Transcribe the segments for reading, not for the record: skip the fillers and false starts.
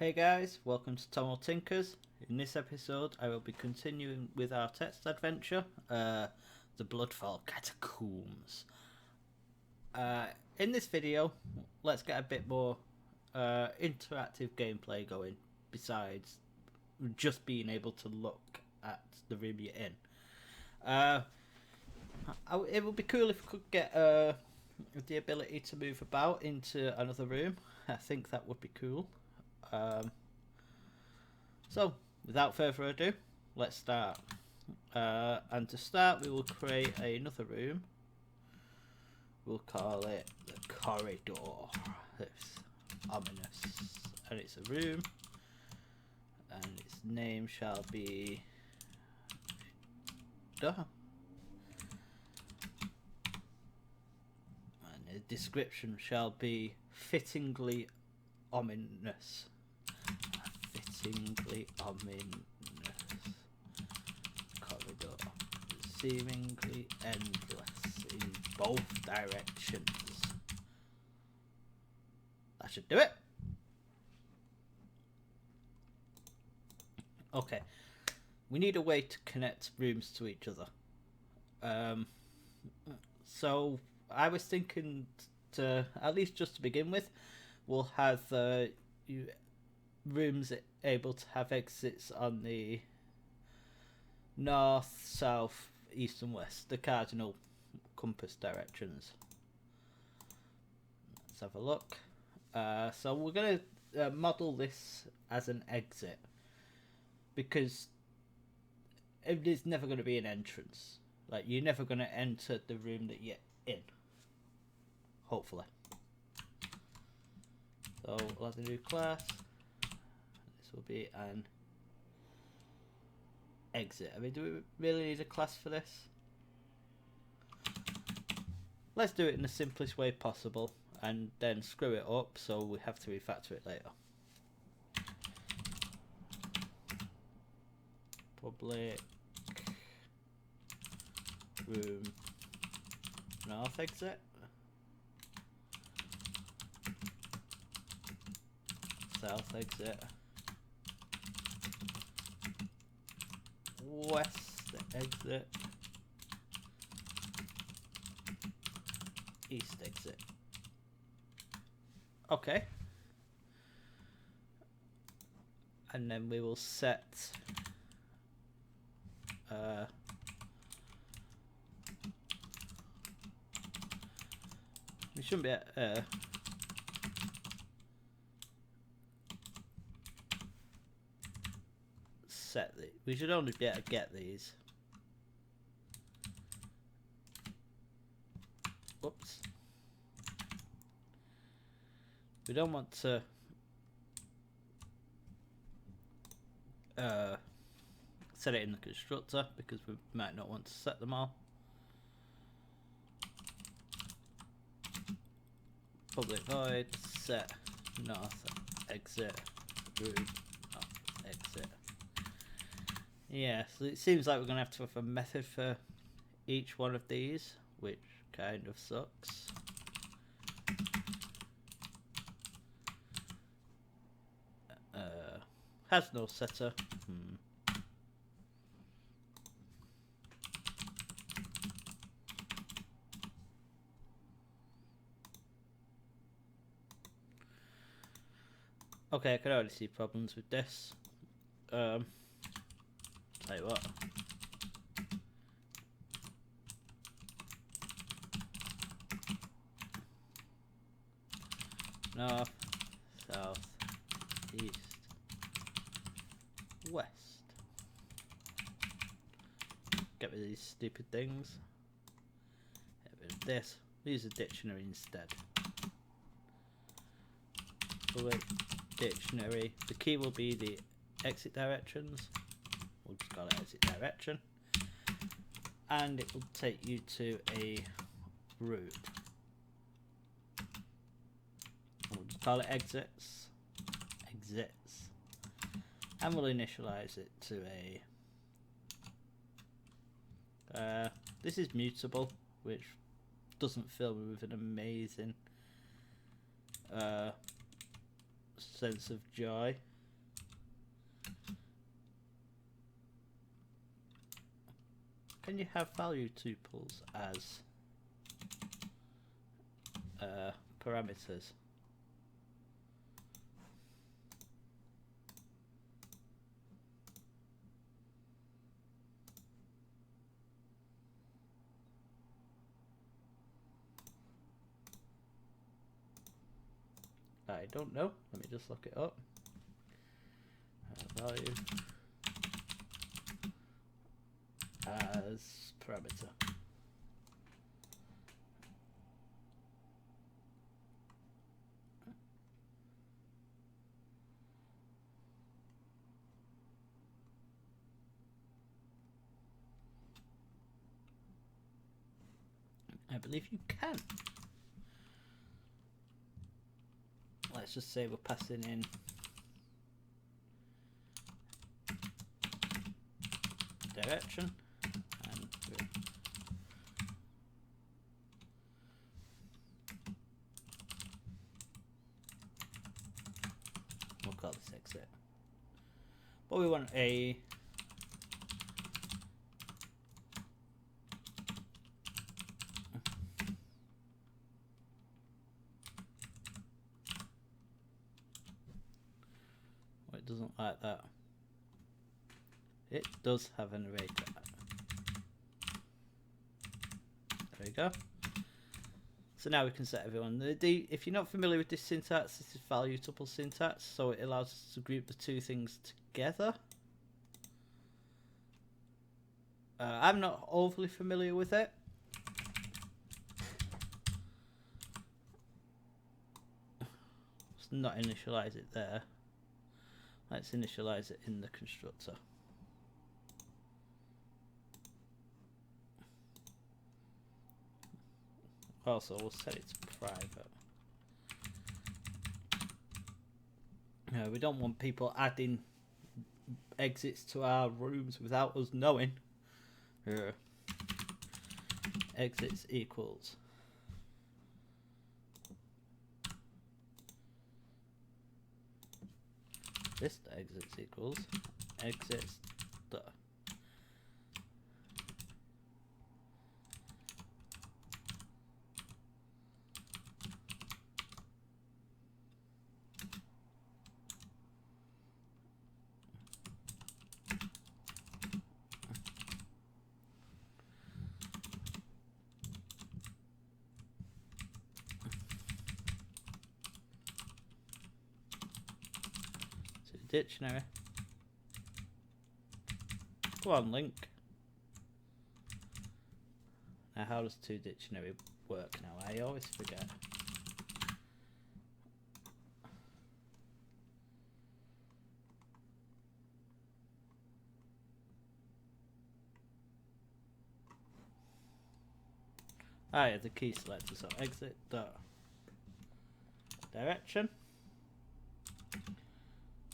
Hey guys, welcome to Tommo Tinkers. In this episode, I will be continuing with our text adventure, the Bloodfall Catacombs. In this video, let's get a bit more interactive gameplay going, besides just being able to look at the room you're in. It would be cool if we could get the ability to move about into another room. I think that would be cool. So, without further ado, let's start. And to start, we will create another room. We'll call it the corridor. It's ominous. And it's a room. And its name shall be... Duh. And the description shall be fittingly ominous. Fittingly ominous corridor, seemingly endless in both directions. That should do it. Okay, we need a way to connect rooms to each other. So I was thinking to, at least just to begin with, we'll have rooms able to have exits on the north, south, east and west, the cardinal compass directions. Let's have a look. So we're going to model this as an exit, because it is never going to be an entrance. Like, you're never going to enter the room that you're in, hopefully. So we'll have a new class. This will be an exit. I mean, do we really need a class for this? Let's do it in the simplest way possible and then screw it up so we have to refactor it later. Public room north exit. South exit. West exit. East exit. Okay. And then we will set we shouldn't be at set the, we should only be able to get these. Whoops. We don't want to set it in the constructor because we might not want to set them all. Public void set north exit room north exit. Yeah, so it seems like we're going to have a method for each one of these, which kind of sucks. Has no setter. Okay, I can already see problems with this. Tell you what. North, south, east, west. Get rid of these stupid things. Get rid of this. Use a dictionary instead. Public dictionary. The key will be the exit directions. We'll just call it exit direction. And it will take you to a route. We'll just call it exits. Exits. And we'll initialize it to a... this is mutable, which doesn't fill me with an amazing sense of joy. can you have value tuples as parameters? I don't know. Let me just look it up. Value as parameter. I believe you can. Let's just say we're passing in direction and we'll call this exit. But we want a it doesn't like that. It does have an array tag. There we go. So now we can set everyone. If you're not familiar with this syntax, this is value tuple syntax, so it allows us to group the two things together. I'm not overly familiar with it. Let's not initialize it there. Let's initialize it in the constructor. Also, we'll set it to private. We don't want people adding exits to our rooms without us knowing. Exits equals this exits equals exits dot. Dictionary. Go on, link. Now, how does toDictionary work now? I always forget. Ah, yeah, the key selector. So exit dot direction.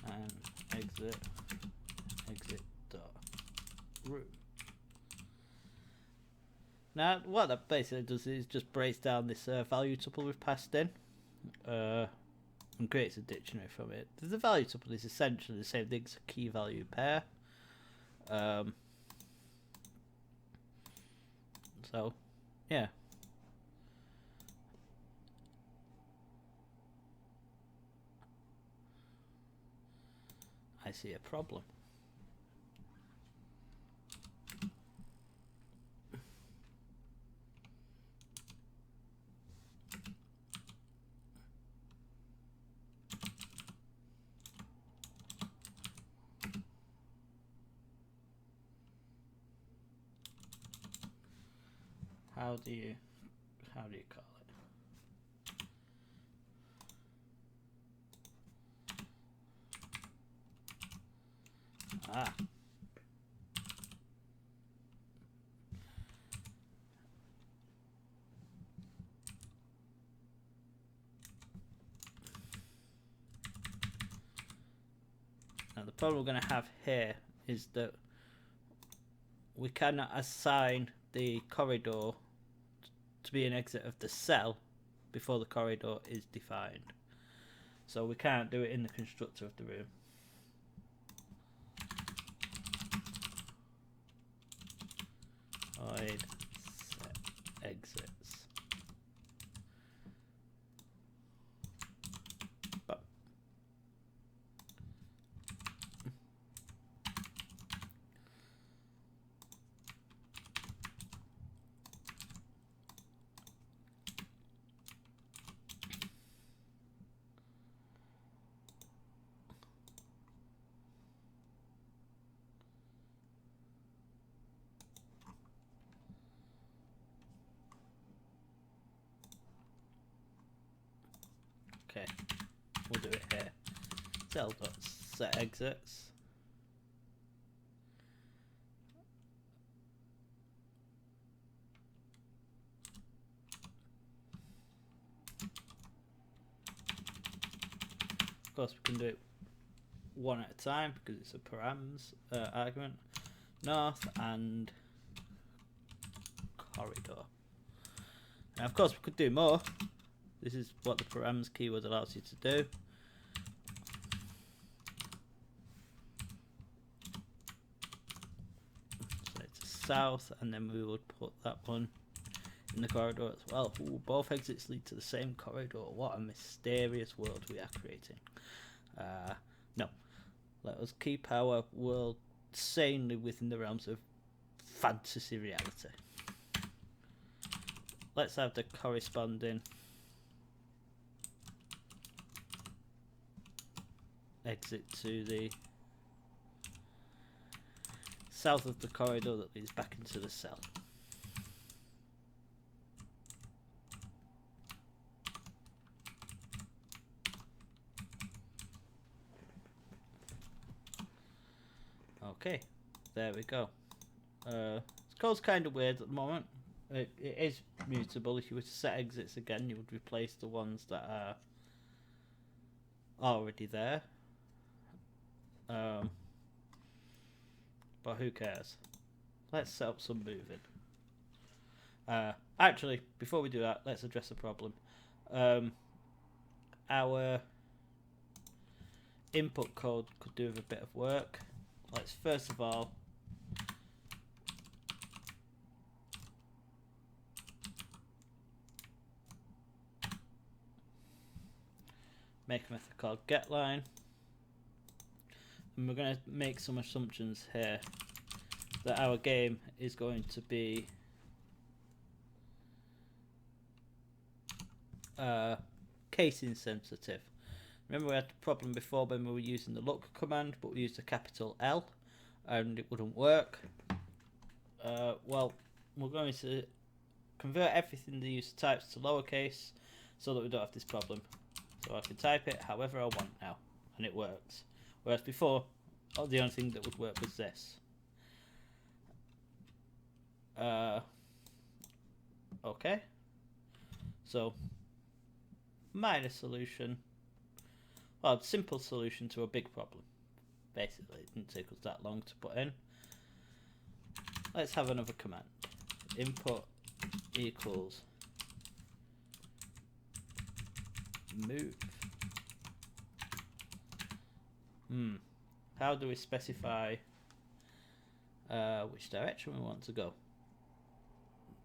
And exit dot room. Now what that basically does is just breaks down this value tuple we've passed in and creates a dictionary from it. The value tuple is essentially the same thing as a key value pair. So yeah. I see a problem. How do you call it? Ah. Now the problem we're going to have here is that we cannot assign the corridor to be an exit of the cell before the corridor is defined. So we can't do it in the constructor of the room. void set exits. But okay, we'll do it here. Cell.set exits. Of course, we can do it one at a time because it's a params argument. North and corridor. Now, of course, we could do more. This is what the params keyword allows you to do. So it's south, and then we would put that one in the corridor as well. Ooh, both exits lead to the same corridor. What a mysterious world we are creating. No, let us keep our world sanely within the realms of fantasy reality. Let's have the corresponding exit to the south of the corridor that leads back into the cell. Okay, there we go. This code's kind of weird at the moment. It is mutable. If you were to set exits again, you would replace the ones that are already there. But who cares? Let's set up some moving. Actually, before we do that, let's address the problem. Our input code could do with a bit of work. Let's first of all make a method called getLine, and we're going to make some assumptions here that our game is going to be case insensitive. Remember, we had the problem before when we were using the look command, but we used a capital L and it wouldn't work. Well, we're going to convert everything the user types to lowercase so that we don't have this problem. So I can type it however I want now, and it works. Whereas before, the only thing that would work was this. Okay. So, minor solution. Well, simple solution to a big problem. Basically, it didn't take us that long to put in. Let's have another command. Input equals move. How do we specify which direction we want to go?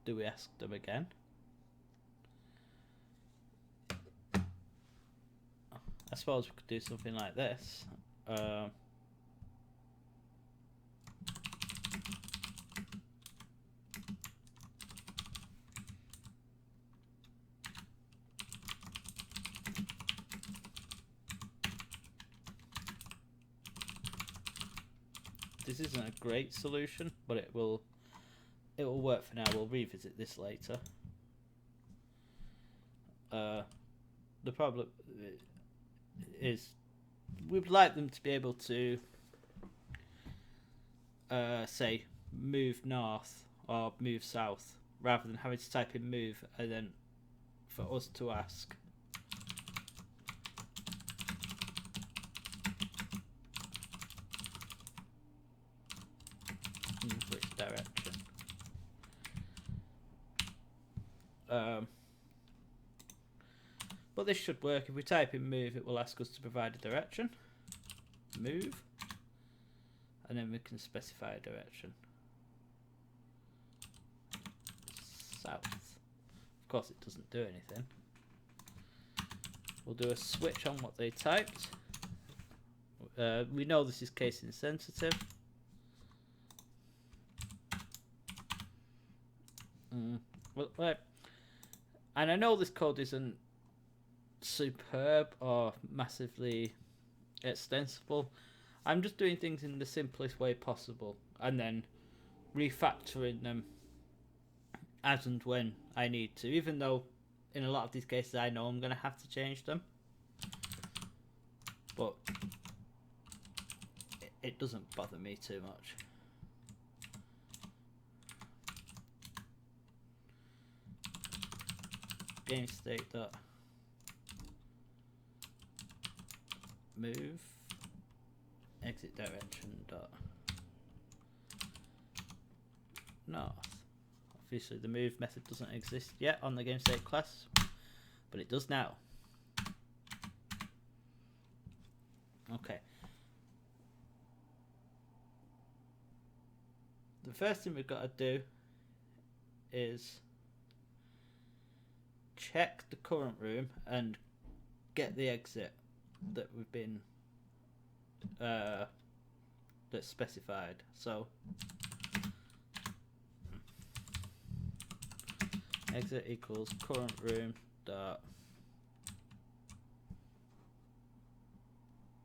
Do we ask them again? I suppose we could do something like this. This isn't a great solution, but it will work for now. We'll revisit this later. The problem is we'd like them to be able to say move north or move south rather than having to type in move and then for us to ask in which direction. But this should work. If we type in move, it will ask us to provide a direction. Move. And then we can specify a direction. south. Of course it doesn't do anything. We'll do a switch on what they typed. We know this is case insensitive. Well, and I know this code isn't superb or massively extensible. I'm just doing things in the simplest way possible and then refactoring them as and when I need to, even though in a lot of these cases I know I'm going to have to change them, but it doesn't bother me too much. Game state dot move exit direction dot north. Obviously the move method doesn't exist yet on the game state class, but it does now. Okay. The first thing we've got to do is check the current room and get the exit that we've been that's specified. So exit equals current room dot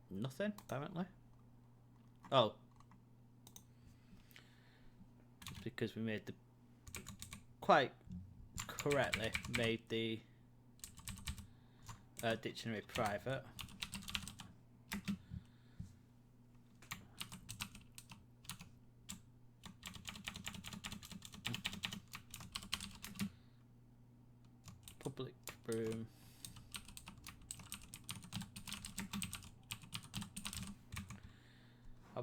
nothing apparently. Oh, it's because we made the quite correctly made the dictionary private. Public room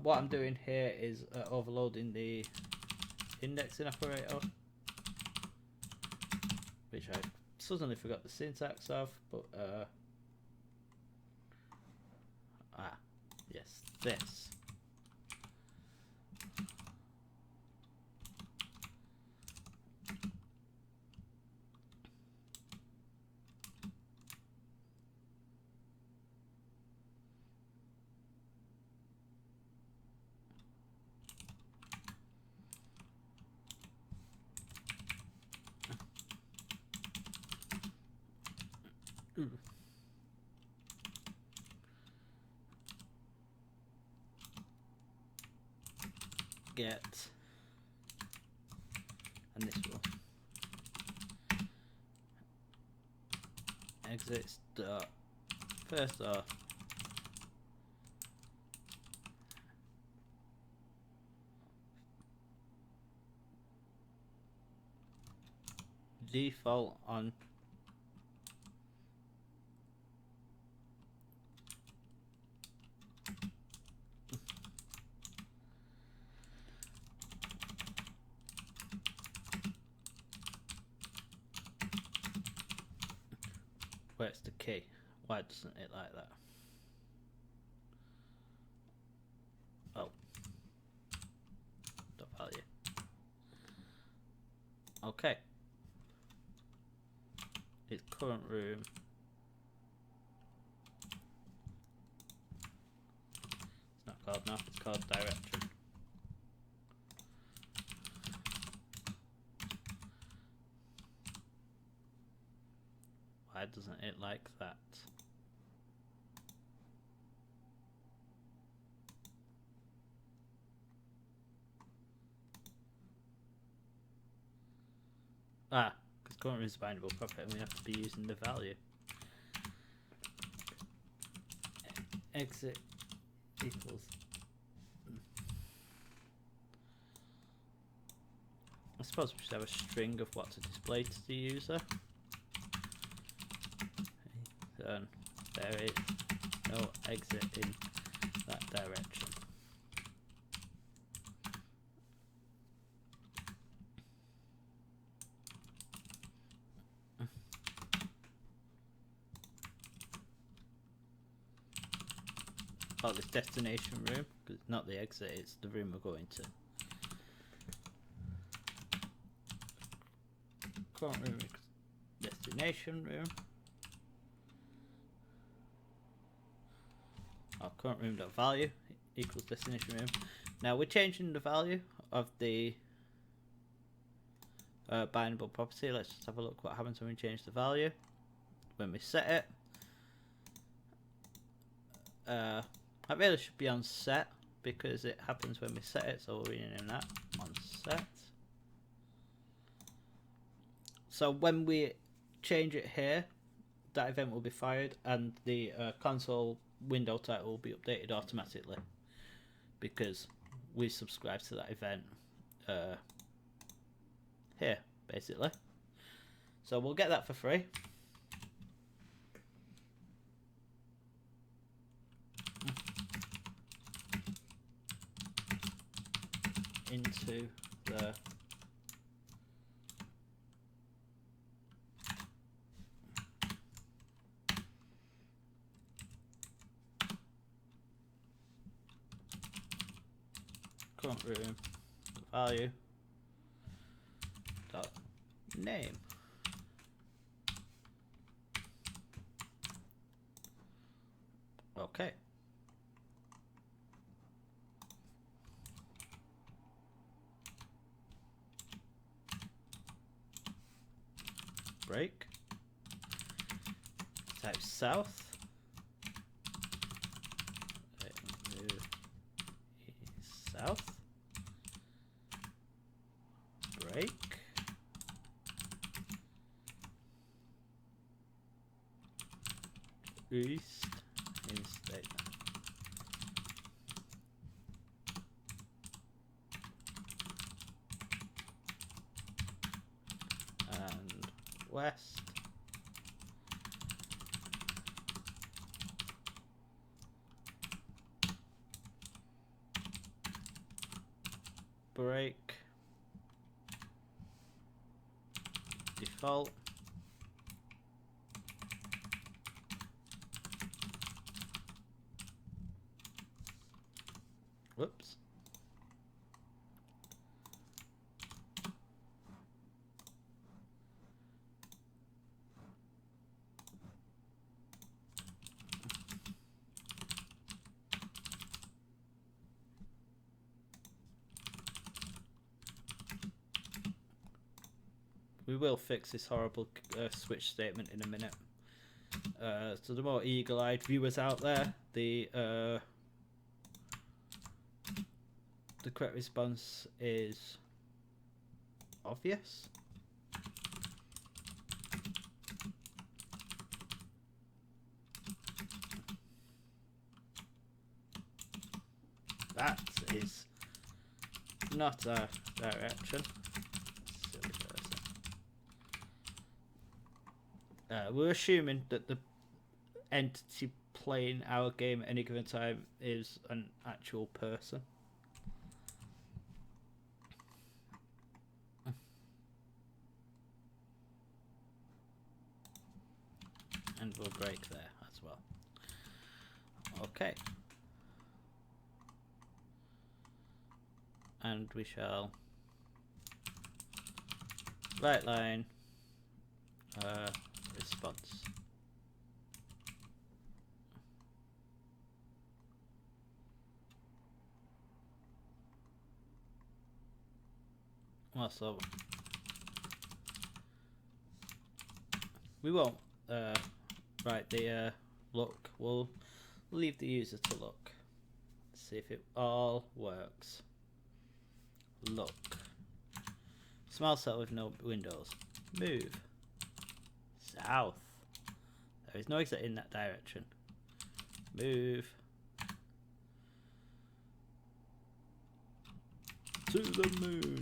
what I'm doing here is overloading the indexing operator, which I suddenly forgot the syntax of, but yes, this. Get and this will exits dot first off default on where's the key? Why doesn't it like that? Oh, dot value. Okay. It's current room. It's not called nav, it's called direction. Why doesn't it like that? Because current room is a bindable property and we have to be using the value. Exit equals. I suppose we should have a string of what to display to the user. Then there is no exit in that direction. Oh, this destination room, because it's not the exit, it's the room we're going to. current room is destination room. Our current room dot value equals destination room. Now we're changing the value of the bindable property. Let's just have a look what happens when we change the value. When we set it, that really should be on set because it happens when we set it, so we're renaming that on set. So when we change it here, that event will be fired and the console window title will be updated automatically because we subscribe to that event here, basically. So we'll get that for free. Into the current room value dot name. Okay. Break. Type south. Move south. Break. East in statement. And west. Break. Default. Whoops. We will fix this horrible switch statement in a minute. So the more eagle-eyed viewers out there, the correct response is obvious. That is not our direction. Silly person. We're assuming that the entity playing our game at any given time is an actual person. And we'll break there as well. Okay. And we shall right line response. Also, we won't write the look. We'll leave the user to look. See if it all works. Look. Small cell with no windows. Move south. There is no exit in that direction. Move to the moon.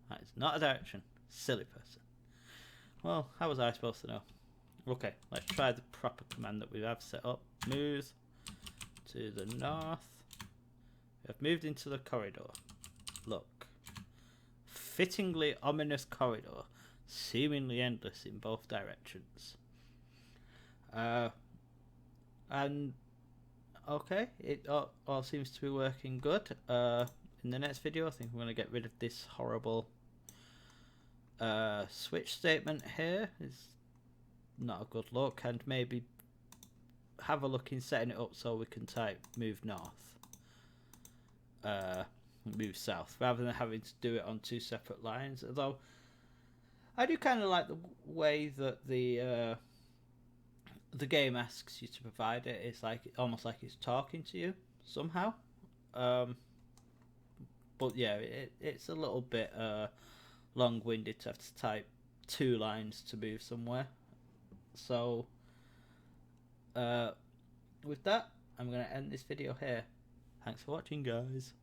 That is not a direction. Silly person. Well, how was I supposed to know? Okay, let's try the proper command that we have set up. Move to the north. We have moved into the corridor. Look. Fittingly ominous corridor, seemingly endless in both directions. And okay, it all seems to be working good. In the next video, I think I'm going to get rid of this horrible Switch statement here is not a good look, and maybe have a look in setting it up so we can type move north, move south, rather than having to do it on two separate lines. Although I do kind of like the way that the game asks you to provide it. It's like almost like it's talking to you somehow. But yeah, it's a little bit long-winded to have to type two lines to move somewhere. So with that, I'm going to end this video here. Thanks for watching, guys.